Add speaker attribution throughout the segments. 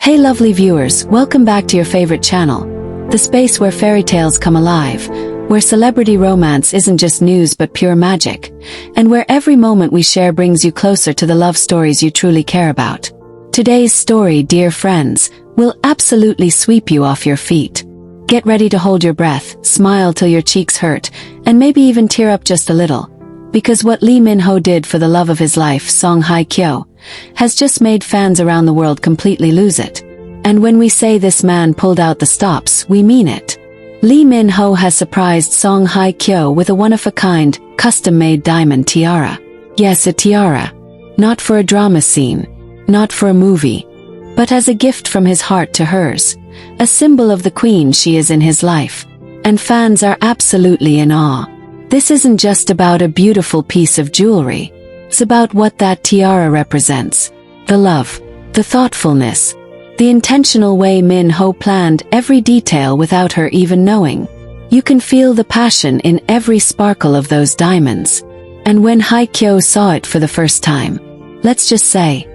Speaker 1: Hey lovely viewers, welcome back to your favorite channel. The space where fairy tales come alive, where celebrity romance isn't just news but pure magic, and where every moment we share brings you closer to the love stories you truly care about. Today's story, dear friends, will absolutely sweep you off your feet. Get ready to hold your breath, smile till your cheeks hurt, and maybe even tear up just a little. Because what Lee Min-ho did for the love of his life, song Hye Kyo, has just made fans around the world completely lose it. And when we say this man pulled out the stops, we mean it. Lee Min-ho has surprised Song Hye Kyo with a one-of-a-kind, custom-made diamond tiara. Yes, a tiara. Not for a drama scene, not for a movie, but as a gift from his heart to hers, a symbol of the queen she is in his life. And fans are absolutely in awe. This isn't just about a beautiful piece of jewelry. It's about what that tiara represents. The love, the thoughtfulness, the intentional way Min-ho planned every detail without her even knowing. You can feel the passion in every sparkle of those diamonds. And when Hye Kyo saw it for the first time, let's just say,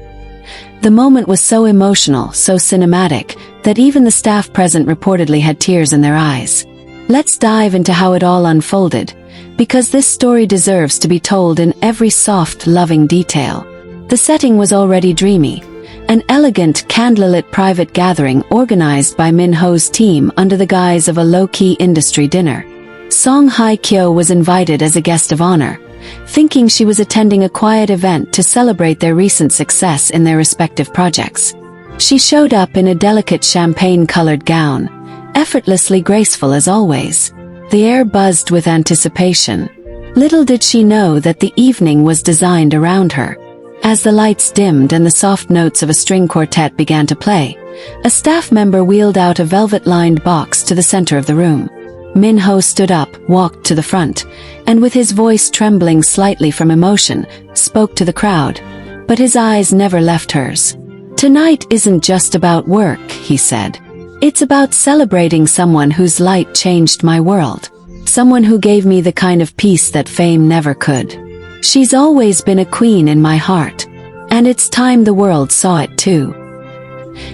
Speaker 1: the moment was so emotional, so cinematic, that even the staff present reportedly had tears in their eyes. Let's dive into how it all unfolded, because this story deserves to be told in every soft, loving detail. The setting was already dreamy. An elegant, candlelit private gathering organized by Min-ho's team under the guise of a low-key industry dinner. Song Hye Kyo was invited as a guest of honor, thinking she was attending a quiet event to celebrate their recent success in their respective projects. She showed up in a delicate champagne-colored gown, effortlessly graceful as always. The air buzzed with anticipation. Little did she know that the evening was designed around her. As the lights dimmed and the soft notes of a string quartet began to play, a staff member wheeled out a velvet-lined box to the center of the room. Min-ho stood up, walked to the front, and with his voice trembling slightly from emotion, spoke to the crowd. But his eyes never left hers. "Tonight isn't just about work," he said. "It's about celebrating someone whose light changed my world. Someone who gave me the kind of peace that fame never could. She's always been a queen in my heart. And it's time the world saw it too."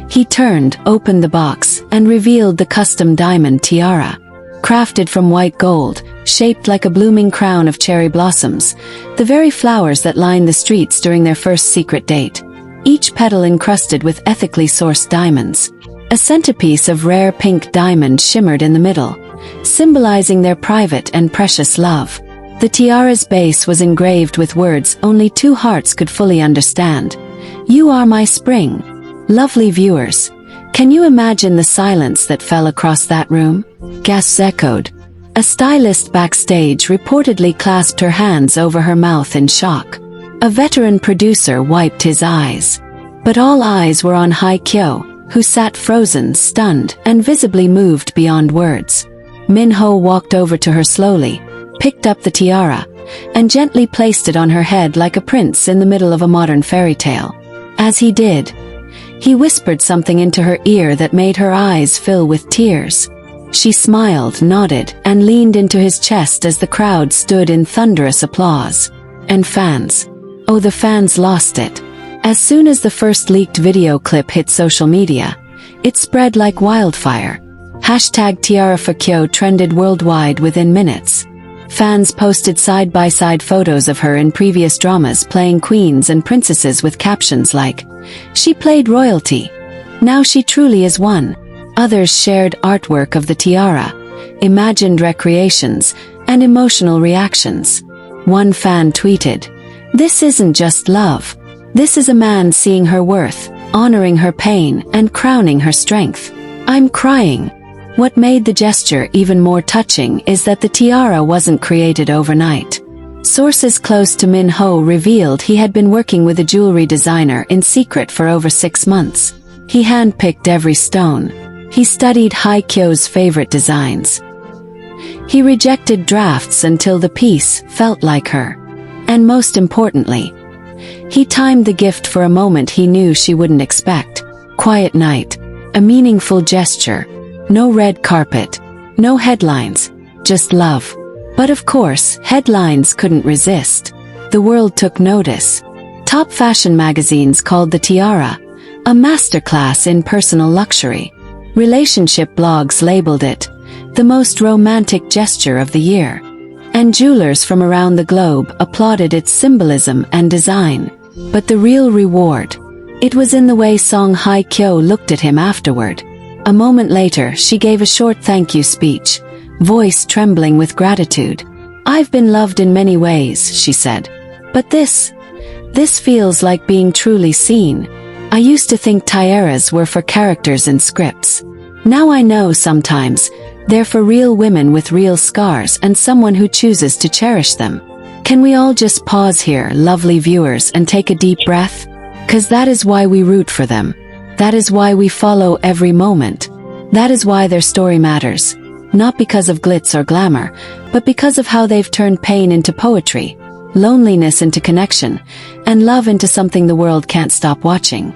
Speaker 1: He turned, opened the box, and revealed the custom diamond tiara. Crafted from white gold, shaped like a blooming crown of cherry blossoms, the very flowers that lined the streets during their first secret date. Each petal encrusted with ethically sourced diamonds. A centerpiece of rare pink diamond shimmered in the middle, symbolizing their private and precious love. The tiara's base was engraved with words only two hearts could fully understand. "You are my spring." Lovely viewers, can you imagine the silence that fell across that room? Gasps echoed. A stylist backstage reportedly clasped her hands over her mouth in shock. A veteran producer wiped his eyes. But all eyes were on Hye Kyo, who sat frozen, stunned, and visibly moved beyond words. Min-ho walked over to her slowly, picked up the tiara, and gently placed it on her head like a prince in the middle of a modern fairy tale. As he did, he whispered something into her ear that made her eyes fill with tears. She smiled, nodded, and leaned into his chest as the crowd stood in thunderous applause. And fans. Oh, the fans lost it. As soon as the first leaked video clip hit social media, it spread like wildfire. #Tiara for Kyo trended worldwide within minutes. Fans posted side-by-side photos of her in previous dramas playing queens and princesses with captions like, "She played royalty. Now she truly is one." Others shared artwork of the tiara, imagined recreations, and emotional reactions. One fan tweeted, "This isn't just love. This is a man seeing her worth, honoring her pain, and crowning her strength. I'm crying." What made the gesture even more touching is that the tiara wasn't created overnight. Sources close to Min-ho revealed he had been working with a jewelry designer in secret for over 6 months. He handpicked every stone. He studied Hye Kyo's favorite designs. He rejected drafts until the piece felt like her. And most importantly, he timed the gift for a moment he knew she wouldn't expect. Quiet night. A meaningful gesture. No red carpet. No headlines. Just love. But of course, headlines couldn't resist. The world took notice. Top fashion magazines called the tiara A masterclass in personal luxury. Relationship blogs labeled it the most romantic gesture of the year. And jewelers from around the globe applauded its symbolism and design. But the real reward, it was in the way Song Hye Kyo looked at him afterward. A moment later, she gave a short thank you speech, voice trembling with gratitude. "I've been loved in many ways," she said. "But this feels like being truly seen. I used to think tiaras were for characters in scripts. Now I know sometimes they're for real women with real scars and someone who chooses to cherish them." Can we all just pause here, lovely viewers, and take a deep breath? 'Cause that is why we root for them. That is why we follow every moment. That is why their story matters. Not because of glitz or glamour, but because of how they've turned pain into poetry, loneliness into connection, and love into something the world can't stop watching.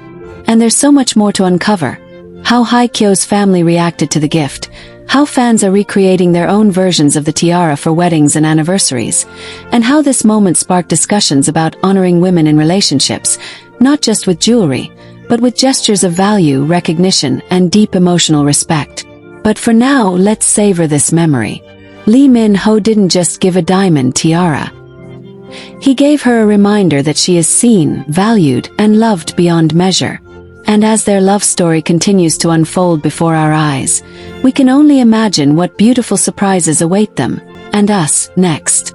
Speaker 1: And there's so much more to uncover. How Hye Kyo's family reacted to the gift, how fans are recreating their own versions of the tiara for weddings and anniversaries, and how this moment sparked discussions about honoring women in relationships, not just with jewelry, but with gestures of value, recognition, and deep emotional respect. But for now, let's savor this memory. Lee Min-ho didn't just give a diamond tiara. He gave her a reminder that she is seen, valued, and loved beyond measure. And as their love story continues to unfold before our eyes, we can only imagine what beautiful surprises await them, and us, next.